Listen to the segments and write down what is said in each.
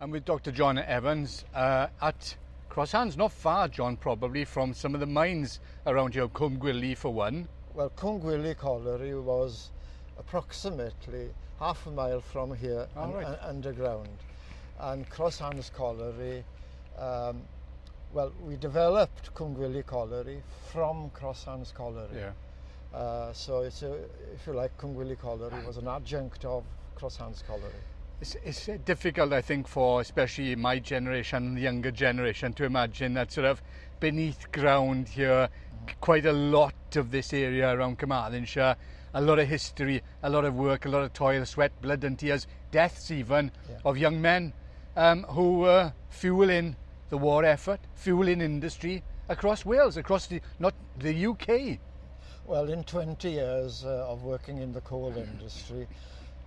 I'm with Dr. John Evans at Crosshands, not far, John, probably, from some of the mines around here, Cwm Gwili for one. Well, Cwm Gwili colliery was approximately half a mile from here underground. And Crosshands colliery, we developed Cwm Gwili colliery from Crosshands colliery. Yeah. So it's if you like, Cwm Gwili colliery was an adjunct of Crosshands colliery. It's difficult, I think, for especially my generation, the younger generation, to imagine that sort of beneath ground here, quite a lot of this area around Carmarthenshire, a lot of history, a lot of work, a lot of toil, sweat, blood and tears, deaths even, of young men who were fueling the war effort, fueling industry across Wales, across not the UK. Well, in 20 years of working in the coal industry,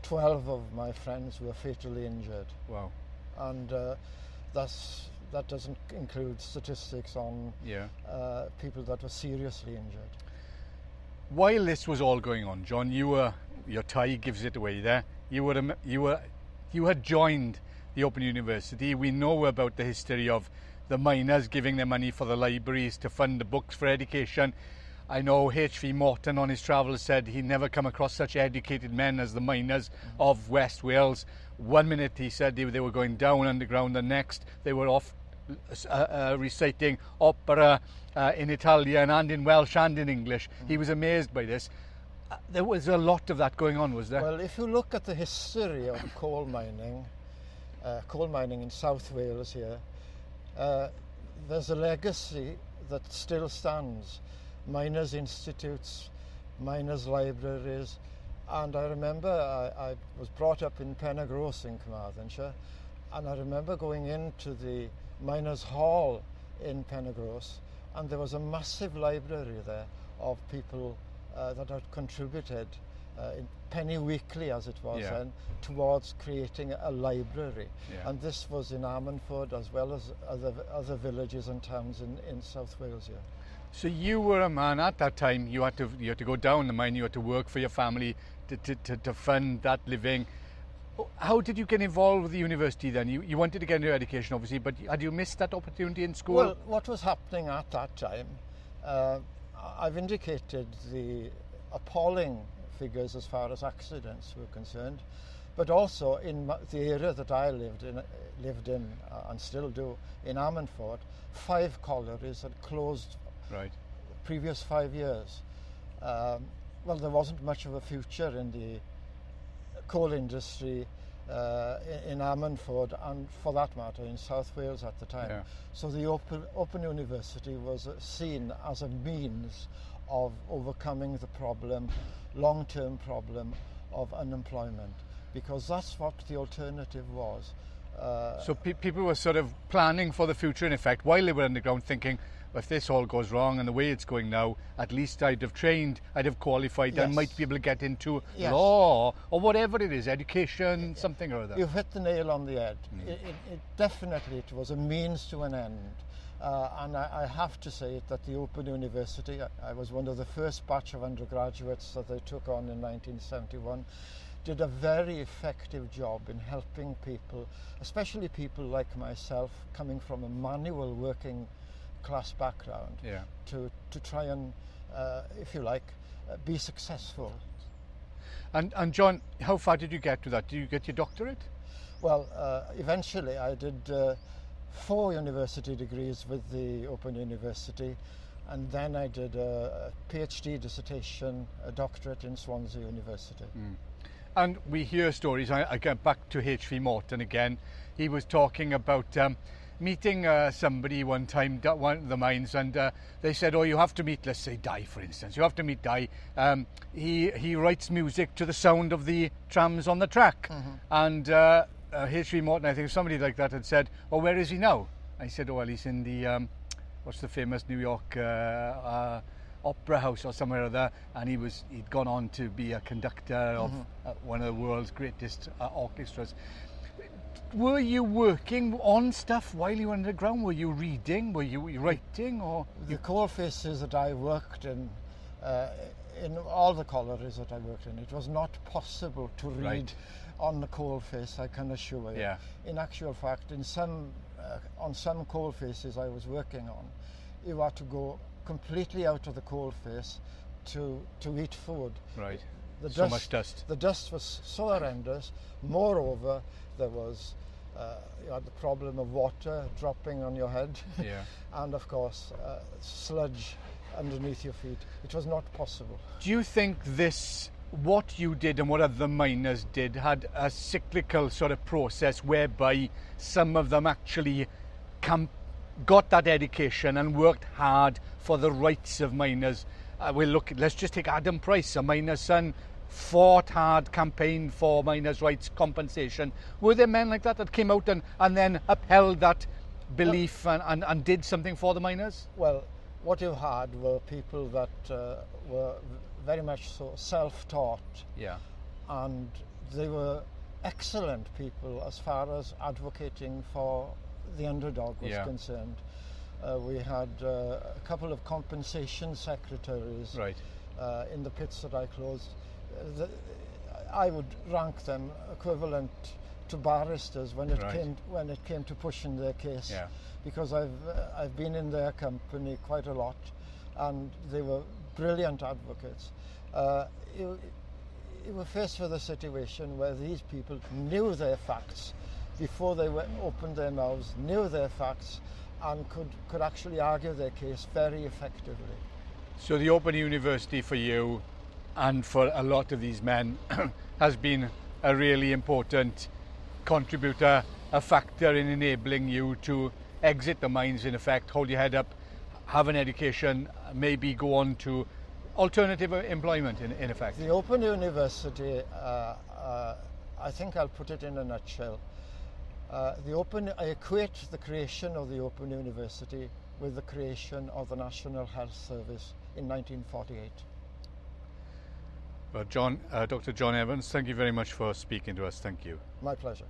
12 of my friends were fatally injured. Wow. And that doesn't include statistics on people that were seriously injured. While this was all going on, John, your tie gives it away there. You had joined the Open University. We know about the history of the miners giving their money for the libraries to fund the books for education. I know H.V. Morton on his travels said he'd never come across such educated men as the miners of West Wales. One minute he said they were going down underground, the next they were off reciting opera in Italian and in Welsh and in English. He was amazed by this. There was a lot of that going on, was there? Well, if you look at the history of coal mining in South Wales here, there's a legacy that still stands. Miners' institutes, miners' libraries, and I remember I was brought up in Penrose in Carmarthenshire, and I remember going into the miners' hall in Penrose, and there was a massive library there of people that had contributed in penny weekly, as it was then, towards creating a library. And this was in Ammanford as well as other villages and towns in South Wales here. So you were a man at that time. You had to go down the mine. You had to work for your family to fund that living. How did you get involved with the university then? You wanted to get into education, obviously, but had you missed that opportunity in school? Well, what was happening at that time, I've indicated the appalling figures as far as accidents were concerned, but also in the area that I lived in and still do, in Ammanford, 5 collieries had closed previous 5 years. Well, there wasn't much of a future in the coal industry in Ammanford, and for that matter in South Wales at the time. So the Open University was seen as a means of overcoming the long-term problem of unemployment, because that's what the alternative was. So people were sort of planning for the future, in effect, while they were underground, thinking, if this all goes wrong and the way it's going now, at least I'd have trained, I'd have qualified, I might be able to get into law or whatever it is, education, something or other. You've hit the nail on the head. It definitely was a means to an end. And I have to say that the Open University, I was one of the first batch of undergraduates that they took on in 1971, did a very effective job in helping people, especially people like myself, coming from a manual working class background, to try and, if you like, be successful. And John, how far did you get to that? Did you get your doctorate? Well, eventually I did 4 university degrees with the Open University, and then I did a PhD dissertation, a doctorate in Swansea University. And we hear stories, I get back to H.V. Morton again, he was talking about meeting somebody one time at one of the mines, and they said, you have to meet, let's say, Di, for instance. You have to meet Di. He writes music to the sound of the trams on the track. And H.V. Morton, I think somebody like that had said, where is he now? I said, well, he's in the, what's the famous New York opera house or somewhere or other, and he'd gone on to be a conductor of one of the world's greatest orchestras. Were you working on stuff while you were underground? Were you reading? Were you writing? Or the coal faces that I worked in all the collieries that I worked in, it was not possible to read on the coal face, I can assure you. Yeah. In actual fact, on some coal faces I was working on, you had to go completely out of the coal face to eat food. Right. So much dust. The dust was so horrendous. Moreover, there was you had the problem of water dropping on your head, Yeah. and of course sludge underneath your feet. It was not possible. Do you think what you did and what other miners did had a cyclical sort of process whereby some of them actually got that education and worked hard for the rights of miners? Let's just take Adam Price, a miner's son, fought hard, campaigned for miners' rights, compensation. Were there men like that came out and then upheld that belief and did something for the miners? Well, what you had were people that were very much so self-taught. Yeah. And they were excellent people as far as advocating for the underdog was concerned. We had a couple of compensation secretaries Right. in the pits that I closed. I would rank them equivalent to barristers when it came to pushing their case. Yeah. Because I've been in their company quite a lot, and they were brilliant advocates. You were faced with a situation where these people knew their facts before they opened their mouths, knew their facts, and could actually argue their case very effectively. So the Open University for you and for a lot of these men has been a really important contributor, a factor in enabling you to exit the mines, in effect, hold your head up, have an education, maybe go on to alternative employment, in effect. The Open University, I think I'll put it in a nutshell. I equate the creation of the Open University with the creation of the National Health Service in 1948. Well, Dr. John Evans, thank you very much for speaking to us. Thank you. My pleasure.